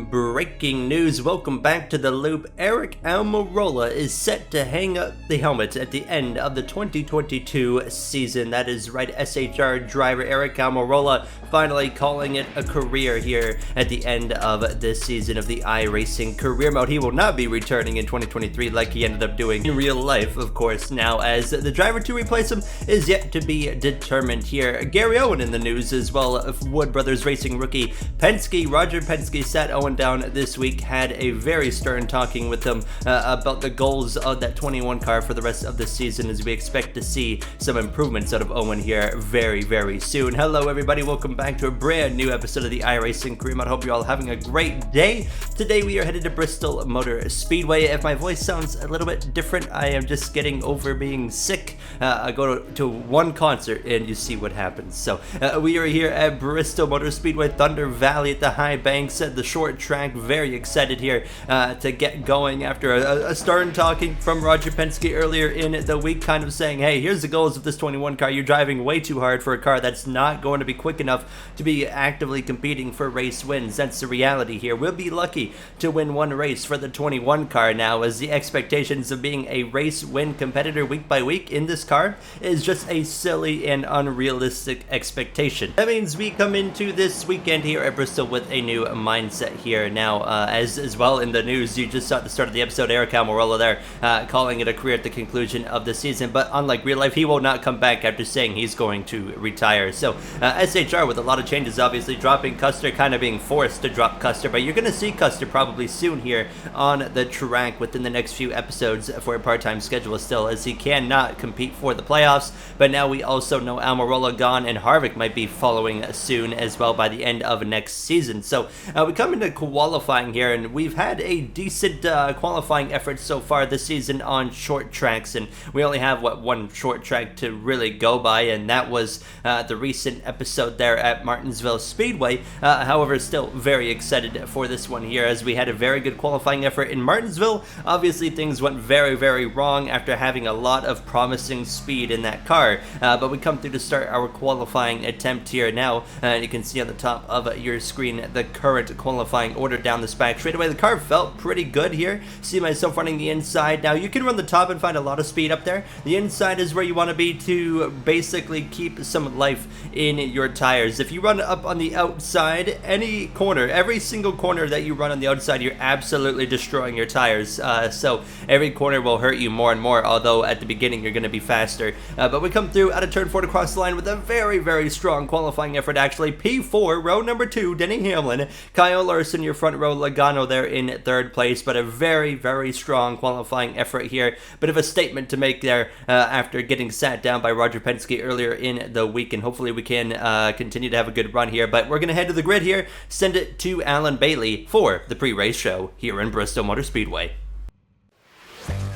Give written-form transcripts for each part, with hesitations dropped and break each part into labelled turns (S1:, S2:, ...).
S1: Breaking news, welcome back to the loop. Aric Almirola is set to hang up the helmet at the end of the 2022 season. That is right, SHR driver Aric Almirola finally calling it a career here at the end of this season of the iRacing career mode. He will not be returning in 2023 like he ended up doing in real life, of course, now as the driver to replace him is yet to be determined here. Gary Owen in the news as well, Wood Brothers Racing rookie Roger Penske sat Owen down this week, had a very stern talking with him about the goals of that 21 car for the rest of the season, as we expect to see some improvements out of Owen here very soon. Hello everybody, welcome back to a brand new episode of the iRacing career mode. I hope you're all having a great day. Today we are headed to Bristol Motor Speedway. If my voice sounds a little bit different, I am just getting over being sick. I go to one concert and you see what happens. So we are here at Bristol Motor Speedway, Thunder Valley at the high banks at the short track. Very excited here to get going after a stern talking from Roger Penske earlier in the week, kind of saying, hey, here's the goals of this 21 car. You're driving way too hard for a car that's not going to be quick enough to be actively competing for race wins. That's the reality here. We'll be lucky to win one race for the 21 car now, as the expectations of being a race win competitor week by week in this car is just a silly and unrealistic expectation. That means we come into this weekend here at Bristol with a new mindset here now. As well in the news, you just saw at the start of the episode Aric Almirola there calling it a career at the conclusion of the season, but unlike real life, he will not come back after saying he's going to retire. So SHR with a lot of changes, obviously dropping Custer, kind of being forced to drop Custer, but you're going to see Custer probably soon here on the track within the next few episodes for a part-time schedule still, as he cannot compete for the playoffs. But now we also know Almirola gone and Harvick might be following soon as well by the end of next season. So we come into qualifying here, and we've had a decent qualifying effort so far this season on short tracks, and we only have one short track to really go by, and that was the recent episode there at Martinsville Speedway. However, still very excited for this one here, as we had a very good qualifying effort in Martinsville. Obviously things went very wrong after having a lot of promising speed in that car, but we come through to start our qualifying attempt here now, and you can see on the top of your screen the current qualifying order down the back straightaway. The car felt pretty good here. See myself running the inside. Now you can run the top and find a lot of speed up there. The inside is where you want to be to basically keep some life in your tires. If you run up on the outside, any corner, every single corner that you run on the outside, you're absolutely destroying your tires. So every corner will hurt you more and more, although at the beginning you're going to be faster. But we come through out of turn 4 to cross the line with a very strong qualifying effort actually. P4, row number 2, Denny Hamlin, Kyle Larson, your front row, Logano there in third place, but a very strong qualifying effort here. Bit of a statement to make there after getting sat down by Roger Penske earlier in the week, and hopefully we can continue to have a good run here. But we're going to head to the grid here, send it to Alan Bailey for the pre-race show here in Bristol Motor Speedway.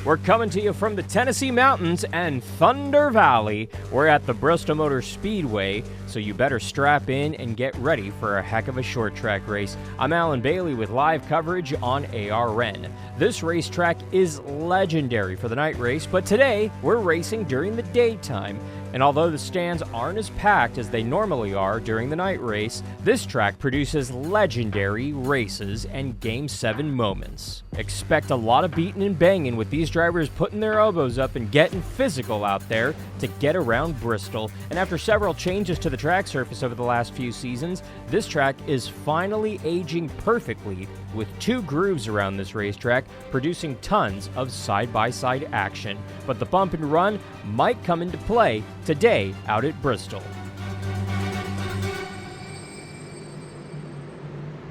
S2: We're coming to you from the Tennessee Mountains and Thunder Valley. We're at the Bristol Motor Speedway, so you better strap in and get ready for a heck of a short track race. I'm Alan Bailey with live coverage on ARN. This racetrack is legendary for the night race, but today we're racing during the daytime. And although the stands aren't as packed as they normally are during the night race, this track produces legendary races and Game 7 moments. Expect a lot of beating and banging with these drivers putting their elbows up and getting physical out there to get around Bristol. And after several changes to the track surface over the last few seasons, this track is finally aging perfectly, with 2 grooves around this racetrack producing tons of side-by-side action. But the bump and run might come into play today out at Bristol.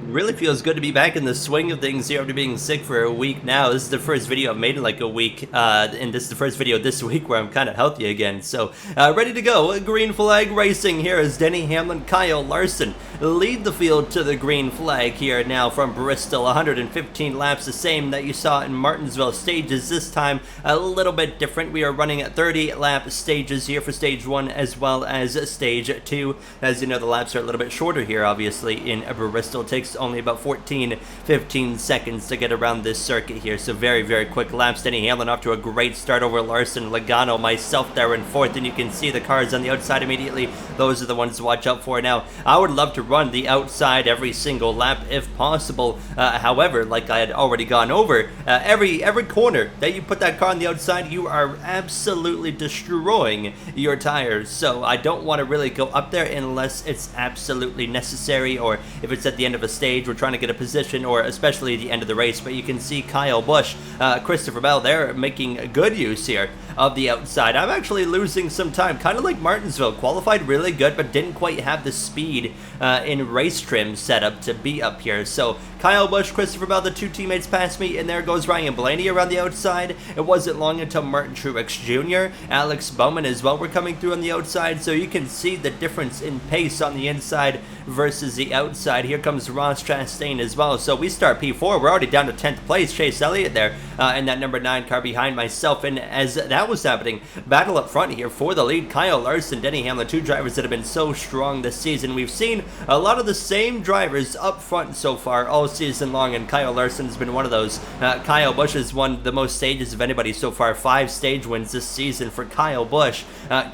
S1: Really feels good to be back in the swing of things here after being sick for a week now. This is the first video I've made in like a week, and this is the first video this week where I'm kind of healthy again. So, ready to go. Green flag racing here as Denny Hamlin, Kyle Larson lead the field to the green flag here now from Bristol. 115 laps, the same that you saw in Martinsville stages. This time a little bit different. We are running at 30 lap stages here for stage 1 as well as stage 2. As you know, the laps are a little bit shorter here, obviously, in Bristol. It takes only about 15 seconds to get around this circuit here, so very quick laps. Denny Hamlin off to a great start over Larson, Logano, myself there in 4th, and you can see the cars on the outside immediately. Those are the ones to watch out for. Now, I would love to run the outside every single lap if possible. However, like I had already gone over, every corner that you put that car on the outside, you are absolutely destroying your tires. So I don't want to really go up there unless it's absolutely necessary, or if it's at the end of a stage, we're trying to get a position, or especially the end of the race. But you can see Kyle Busch, Christopher Bell, they're making good use here of the outside. I'm actually losing some time, kind of like Martinsville. Qualified really good, but didn't quite have the speed in race trim setup to be up here. So Kyle Busch, Christopher Bell, the two teammates passed me, and there goes Ryan Blaney around the outside. It wasn't long until Martin Truex Jr., Alex Bowman as well were coming through on the outside, so you can see the difference in pace on the inside versus the outside. Here comes Ross Chastain as well. So we start P4. We're already down to 10th place. Chase Elliott there in that number 9 car behind myself. And as that was happening, battle up front here for the lead. Kyle Larson, Denny Hamlin, two drivers that have been so strong this season. We've seen a lot of the same drivers up front so far all season long, and Kyle Larson has been one of those. Kyle Busch has won the most stages of anybody so far. 5 stage wins this season for Kyle Busch.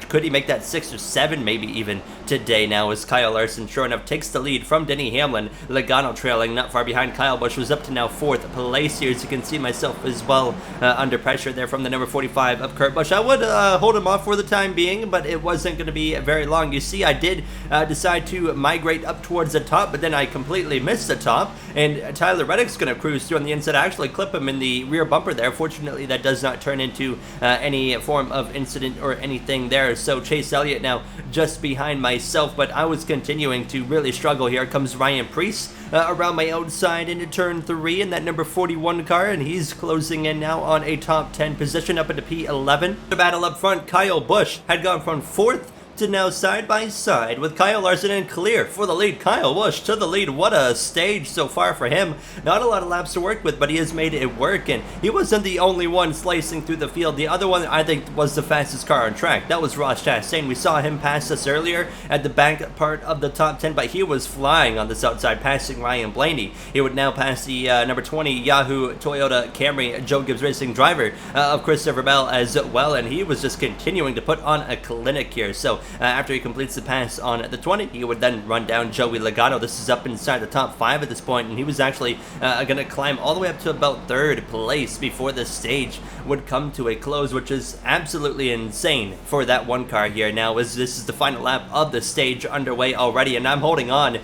S1: Could he make that 6 or 7 maybe even today now, as Kyle Larson sure enough takes the lead from Denny Hamlin. Logano trailing not far behind. Kyle Busch was up to now 4th place here, as you can see myself as well under pressure there from the number 45 of Kurt Busch. I would hold him off for the time being, but it wasn't going to be very long. You see, I did decide to migrate up towards the top, but then I completely missed the top, and Tyler Reddick's going to cruise through on the inside. I actually clip him in the rear bumper there. Fortunately, that does not turn into any form of incident or anything there. So Chase Elliott now just behind myself, but I was continuing to really struggle. Here comes Ryan Preece around my outside into turn 3 in that number 41 car, and he's closing in now on a top 10 position up into P11. The battle up front, Kyle Busch had gone from 4th to now side by side with Kyle Larson in clear for the lead. Kyle Busch to the lead. What a stage so far for him. Not a lot of laps to work with, but he has made it work, and he wasn't the only one slicing through the field. The other one I think was the fastest car on track. That was Ross Chastain. We saw him pass us earlier at the back part of the top 10, but he was flying on this outside, passing Ryan Blaney. He would now pass the number 20 Yahoo Toyota Camry Joe Gibbs Racing driver of Christopher Bell as well, and he was just continuing to put on a clinic here. So after he completes the pass on the 20, he would then run down Joey Logano. This is up inside the top 5 at this point, and he was actually going to climb all the way up to about 3rd place before the stage would come to a close, which is absolutely insane for that one car here. Now, as this is the final lap of the stage underway already, and I'm holding on to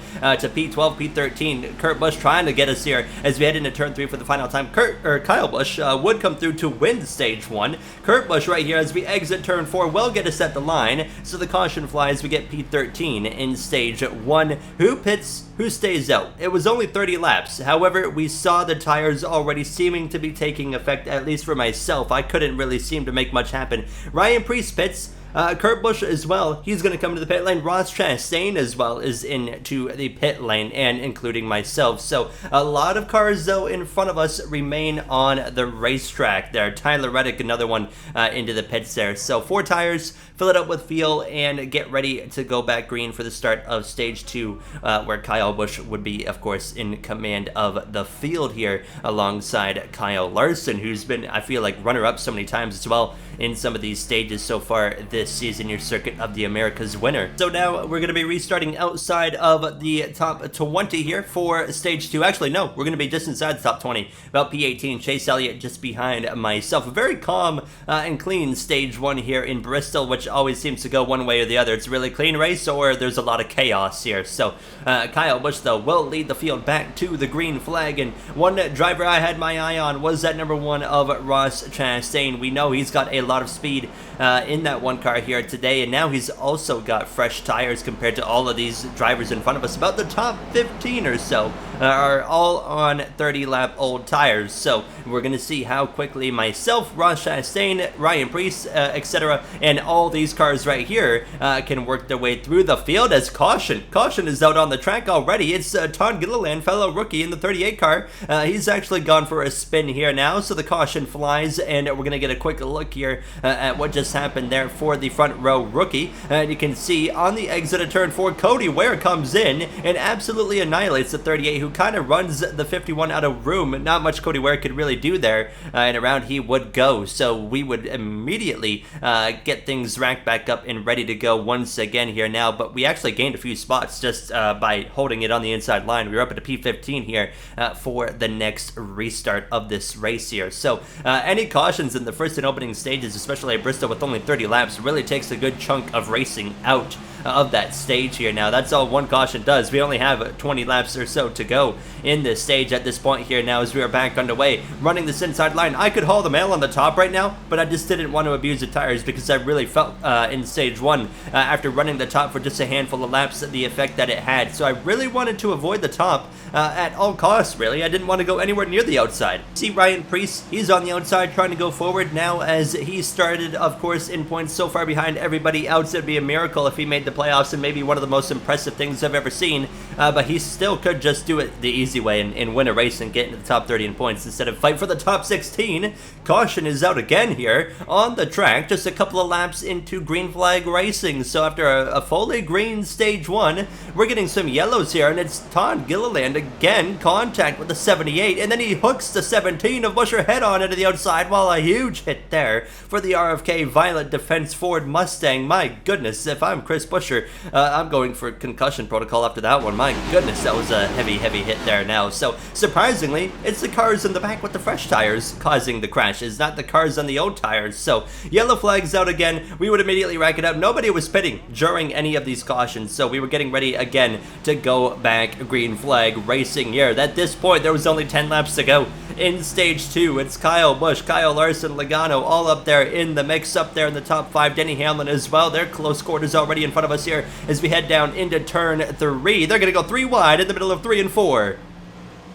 S1: P12, P13. Kurt Busch trying to get us here as we head into turn 3 for the final time. Kyle Busch would come through to win stage 1. Kurt Busch right here as we exit turn 4 will get us at the line, so the caution flies. We get P13 in stage 1. Who pits, who stays out? It was only 30 laps. However, we saw the tires already seeming to be taking effect, at least for myself. I couldn't really seem to make much happen. Ryan Preece pits. Kurt Busch as well, he's going to come to the pit lane. Ross Chastain as well is into the pit lane, and including myself. So a lot of cars though in front of us remain on the racetrack there. Tyler Reddick, another one into the pits there. So 4 tires, fill it up with fuel, and get ready to go back green for the start of stage 2, where Kyle Busch would be, of course, in command of the field here alongside Kyle Larson, who's been, I feel like, runner-up so many times as well in some of these stages so far this season, your Circuit of the Americas winner. So now we're going to be restarting outside of the top 20 here for stage 2. Actually, no, we're going to be just inside the top 20, about P18. Chase Elliott just behind myself. A very calm and clean stage 1 here in Bristol, which always seems to go one way or the other. It's a really clean race, or there's a lot of chaos here. So Kyle Busch, though, will lead the field back to the green flag, and one driver I had my eye on was that number 1 of Ross Chastain. We know he's got a lot of speed in that one car here today, and now he's also got fresh tires compared to all of these drivers in front of us. About the top 15 or so are all on 30-lap old tires. So we're going to see how quickly myself, Ross Chastain, Ryan Preece, etc., and all these cars right here can work their way through the field. As caution is out on the track already. It's Todd Gilliland, fellow rookie in the 38 car. He's actually gone for a spin here now, so the caution flies, and we're going to get a quick look here at what just happened there for the front row rookie. And you can see on the exit of turn 4, Cody Ware comes in and absolutely annihilates the 38, who kind of runs the 51 out of room. Not much Cody Ware could really do there, and around he would go. So we would immediately get things racked back up and ready to go once again here now. But we actually gained a few spots just by holding it on the inside line. We were up at a P15 here for the next restart of this race here. So any cautions in the first and opening stages, especially at Bristol with only 30 laps, really takes a good chunk of racing out of that stage here. Now that's all one caution does. We only have 20 laps or so to go in this stage at this point here now as we are back underway running this inside line. I could haul the mail on the top right now, but I just didn't want to abuse the tires because I really felt in stage 1 after running the top for just a handful of laps the effect that it had. So I really wanted to avoid the top at all costs, really. I didn't want to go anywhere near the outside. See Ryan Preece, he's on the outside trying to go forward now as he started, of course, in points so far behind everybody else. It'd be a miracle if he made the playoffs and maybe one of the most impressive things I've ever seen, but he still could just do it the easy way and win a race and get into the top 30 in points instead of fight for the top 16. Caution is out again here on the track, just a couple of laps into green flag racing. So after a fully green stage 1, we're getting some yellows here, and it's Todd Gilliland again, contact with the 78, and then he hooks the 17 of Busher head on into the outside, while a huge hit there for the RFK Violet Defense Ford Mustang. My goodness, if I'm Chris Busher, I'm going for concussion protocol after that one. My goodness, that was a heavy hit there now. So surprisingly, it's the cars in the back with the fresh tires causing the crashes, not the cars on the old tires. So yellow flags out again. We would immediately rack it up. Nobody was pitting during any of these cautions, so we were getting ready again to go back green flag racing here. At this point, there was only 10 laps to go in stage 2. It's Kyle Busch, Kyle Larson, Logano all up there in the mix, up there in the top 5. Denny Hamlin as well. They're close quarters already in front of us here as we head down into turn 3. They're going to go 3 wide in the middle of 3 and 4.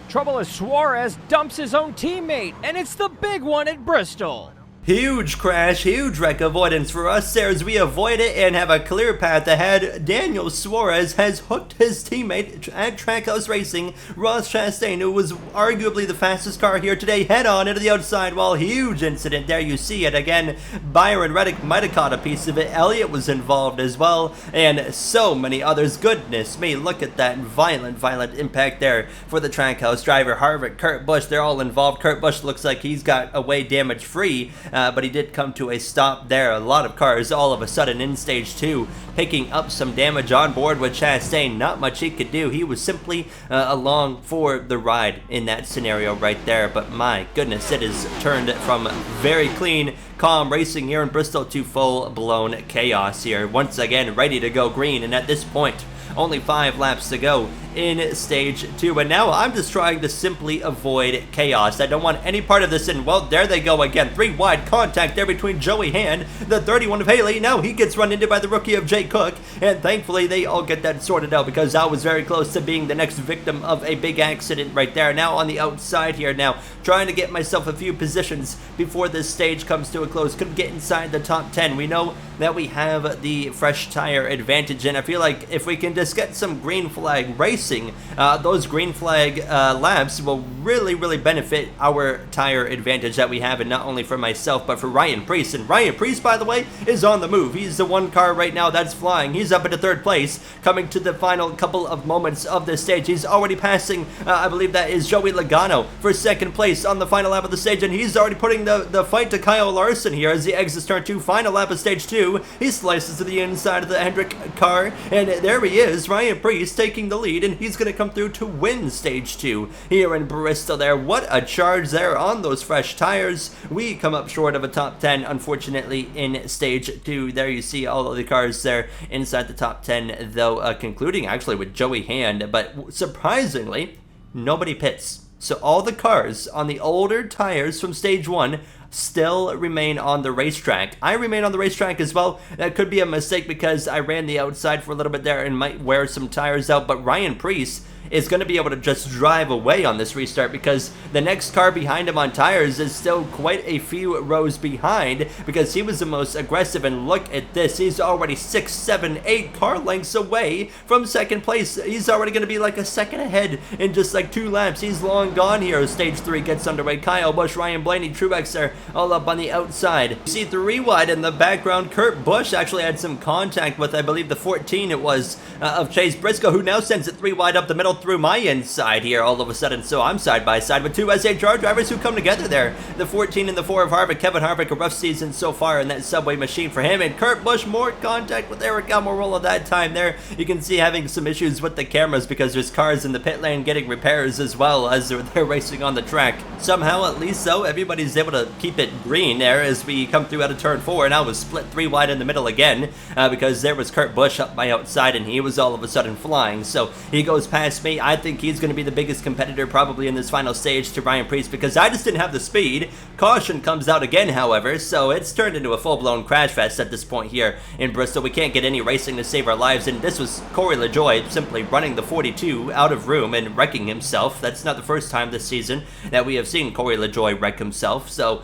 S2: Trouble as Suarez dumps his own teammate, and it's the big one at Bristol.
S1: Huge crash, huge wreck avoidance for us there as we avoid it and have a clear path ahead. Daniel Suarez has hooked his teammate at Trackhouse Racing, Ross Chastain, who was arguably the fastest car here today, head on into the outside. While huge incident there, you see it again. Byron Reddick might have caught a piece of it. Elliott was involved as well, and so many others. Goodness me, look at that violent impact there for the Trackhouse driver. Harvick, Kurt Busch, they're all involved. Kurt Busch looks like he's got away damage free. But he did come to a stop there. A lot of cars all of a sudden in stage 2 picking up some damage on board with Chastain. Not much he could do. He was simply along for the ride in that scenario right there. But my goodness, it is turned from very clean, calm racing here in Bristol to full-blown chaos here. Once again, ready to go green. And at this point, only 5 laps to go in stage 2, and now I'm just trying to simply avoid chaos. I don't want any part of this, and well, there they go again. 3 wide contact there between Joey Hand, the 31 of Haley. Now he gets run into by the rookie of Jay Cook, and thankfully they all get that sorted out because I was very close to being the next victim of a big accident right there. Now on the outside here now, trying to get myself a few positions before this stage comes to a close. Could get inside the top 10. We know that we have the fresh tire advantage, and I feel like if we can just get some green flag racing, those green flag laps will really benefit our tire advantage that we have, and not only for myself but for Ryan Preece. And Ryan Preece, by the way, is on the move. He's the one car right now that's flying. He's up into 3rd place, coming to the final couple of moments of this stage. He's already passing, I believe that is Joey Logano for 2nd place on the final lap of the stage, and he's already putting the fight to Kyle Larson here as he exits turn 2, final lap of stage 2. He slices to the inside of the Hendrick car, and there he is, Ryan Preece taking the lead, and he's going to come through to win stage 2 here in Bristol there. What a charge there on those fresh tires. We come up short of a top 10, unfortunately, in stage 2. There you see all of the cars there inside the top 10, though, concluding actually with Joey Hand, but surprisingly, nobody pits. So all the cars on the older tires from stage 1 still remain on the racetrack. I remain on the racetrack as well. That could be a mistake because I ran the outside for a little bit there and might wear some tires out, but Ryan Preece is going to be able to just drive away on this restart because the next car behind him on tires is still quite a few rows behind because he was the most aggressive. And look at this, he's already 6, 7, 8 car lengths away from 2nd place. He's already going to be like a second ahead in just like 2 laps. He's long gone here as stage 3 gets underway. Kyle Busch, Ryan Blaney, Truex are all up on the outside. You see 3 wide in the background. Kurt Busch actually had some contact with, I believe, the 14 it was of Chase Briscoe, who now sends it 3 wide up the middle. sailed through my inside here all of a sudden, so I'm side by side with two SHR drivers who come together there. The 14 and the 4 of Harvick. Kevin Harvick, a rough season so far in that subway machine for him, and Kurt Busch, more contact with Aric Almirola that time there. You can see having some issues with the cameras because there's cars in the pit lane getting repairs as well as they're racing on the track. Somehow, at least so, everybody's able to keep it green there as we come through out of turn 4, and I was split 3 wide in the middle again because there was Kurt Busch up my outside and he was all of a sudden flying. So he goes past me. I think he's going to be the biggest competitor probably in this final stage to Ryan Preece because I just didn't have the speed. Caution comes out again, however, so it's turned into a full-blown crash fest at this point here in Bristol. We can't get any racing to save our lives, and this was Corey LaJoie simply running the 42 out of room and wrecking himself. That's not the first time this season that we have seen Corey LaJoie wreck himself, so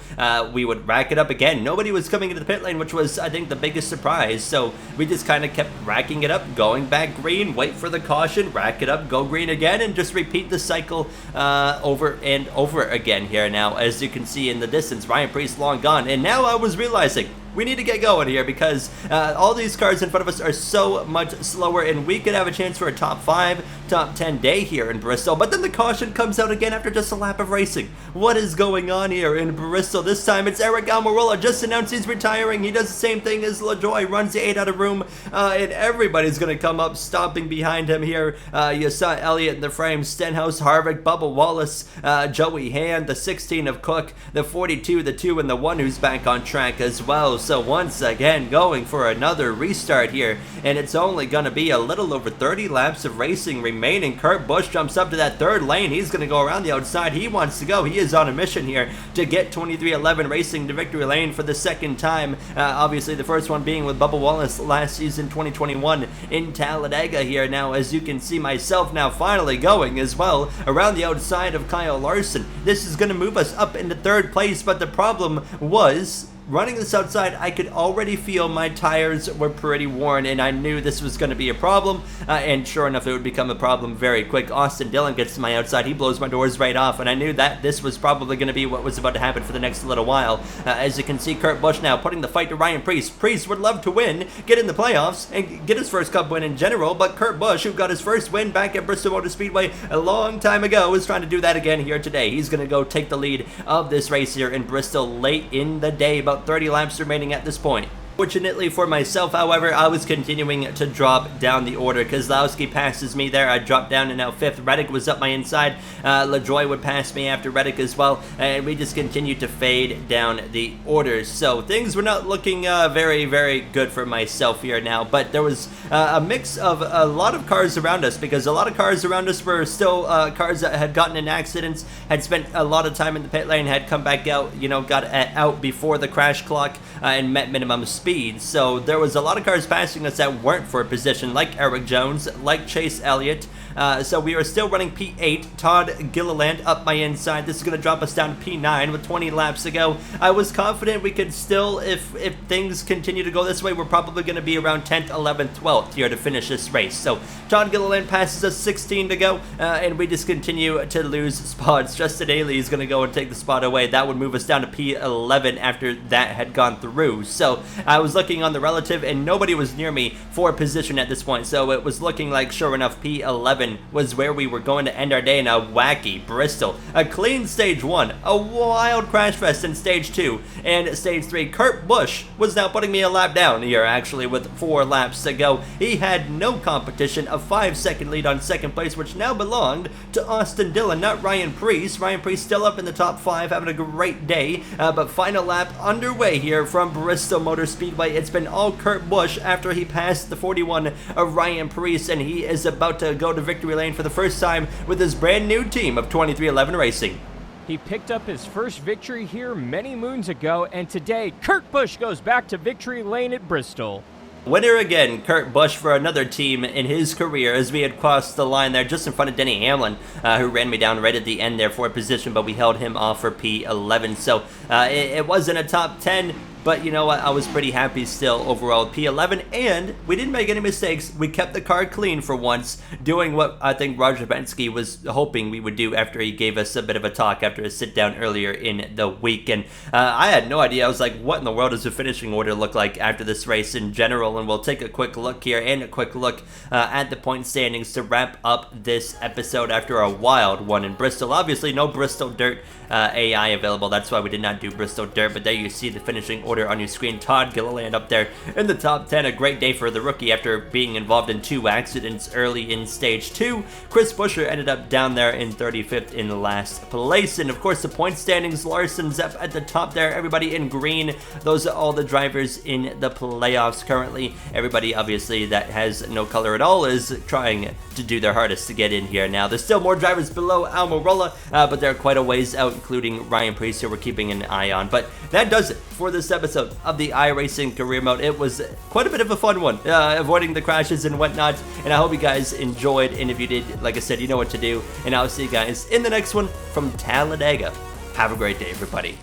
S1: we would rack it up again. Nobody was coming into the pit lane, which was, I think, the biggest surprise, so we just kind of kept racking it up, going back green, wait for the caution, rack it up, go green again, and just repeat the cycle over and over again here. Now, as you can see in the distance, Ryan Preece long gone, and now I was realizing we need to get going here because all these cars in front of us are so much slower, and we could have a chance for a top 5, top 10 day here in Bristol. But then the caution comes out again after just a lap of racing. What is going on here in Bristol? This time it's Aric Almirola just announced he's retiring. He does the same thing as LaJoie, runs the 8 out of room, and everybody's going to come up stomping behind him here. You saw Elliott in the frame, Stenhouse, Harvick, Bubba Wallace, Joey Hand, the 16 of Cook, the 42, the 2, and the 1 who's back on track as well. So once again going for another restart here, and it's only going to be a little over 30 laps of racing remaining. Kurt Busch jumps up to that 3rd lane. He's going to go around the outside. He wants to go. He is on a mission here to get 2311 Racing to victory lane for the 2nd time. Obviously the first one being with Bubba Wallace last season 2021 in Talladega here. Now, as you can see, myself now finally going as well around the outside of Kyle Larson. This is going to move us up into 3rd place, but the problem was running this outside, I could already feel my tires were pretty worn, and I knew this was going to be a problem, and sure enough, it would become a problem very quick. Austin Dillon gets to my outside, he blows my doors right off, and I knew that this was probably going to be what was about to happen for the next little while. As you can see, Kurt Busch now putting the fight to Ryan Preece. Preece would love to win, get in the playoffs, and get his first Cup win in general, but Kurt Busch, who got his first win back at Bristol Motor Speedway a long time ago, is trying to do that again here today. He's going to go take the lead of this race here in Bristol late in the day, about 30 laps remaining at this point. Fortunately for myself, however, I was continuing to drop down the order. Kozlowski passes me there. I dropped down to now 5th. Reddick was up my inside. LaJoie would pass me after Reddick as well. And we just continued to fade down the orders. So things were not looking very, very good for myself here now. But there was a mix of a lot of cars around us, because a lot of cars around us were still cars that had gotten in accidents, had spent a lot of time in the pit lane, had come back out, you know, got out before the crash clock and met minimum speed. So there was a lot of cars passing us that weren't for a position, like Eric Jones, like Chase Elliott. So we are still running P8. Todd Gilliland up my inside. This is going to drop us down to P9 with 20 laps to go. I was confident we could still, if things continue to go this way, we're probably going to be around 10th, 11th, 12th here to finish this race. So Todd Gilliland passes us 16 to go, and we just continue to lose spots. Justin Daly is going to go and take the spot away. That would move us down to P11 after that had gone through. So I was looking on the relative, and nobody was near me for position at this point. So it was looking like, sure enough, P11 was where we were going to end our day in a wacky Bristol. A clean stage 1, a wild crash fest in stage 2, and stage 3. Kurt Busch was now putting me a lap down here, actually, with 4 laps to go. He had no competition, a 5-second lead on 2nd place, which now belonged to Austin Dillon, not Ryan Preece. Ryan Preece still up in the top 5, having a great day, but final lap underway here from Bristol Motor Speedway. It's been all Kurt Busch after he passed the 41 of Ryan Preece, and he is about to go to victory lane for the first time with his brand new team of 2311 Racing.
S2: He picked up his first victory here many moons ago, and today Kurt Busch goes back to victory lane at Bristol.
S1: Winner again, Kurt Busch, for another team in his career, as we had crossed the line there just in front of Denny Hamlin, who ran me down right at the end there for a position, but we held him off for P11. So it wasn't a top 10 but you know what, I was pretty happy still overall with P11, and we didn't make any mistakes. We kept the car clean for once, doing what I think Roger Penske was hoping we would do after he gave us a bit of a talk after a sit down earlier in the week. And I had no idea. I was like, what in the world does the finishing order look like after this race in general? And we'll take a quick look here and a quick look at the point standings to wrap up this episode after a wild one in Bristol. Obviously no Bristol Dirt AI available, that's why we did not do Bristol Dirt, but there you see the finishing order on your screen. Todd Gilliland up there in the top 10, a great day for the rookie after being involved in 2 accidents early in stage 2. Chris Buescher ended up down there in 35th in last place, and of course the point standings, Larson's up at the top there, everybody in green, those are all the drivers in the playoffs currently. Everybody obviously that has no color at all is trying to do their hardest to get in here. Now there's still more drivers below Almirola, but they're quite a ways out, including Ryan Preece, who we're keeping an eye on. But that does it for this episode of the iRacing Career Mode. It was quite a bit of a fun one, avoiding the crashes and whatnot, and I hope you guys enjoyed, and if you did, like I said, you know what to do, and I'll see you guys in the next one from Talladega. Have a great day, everybody.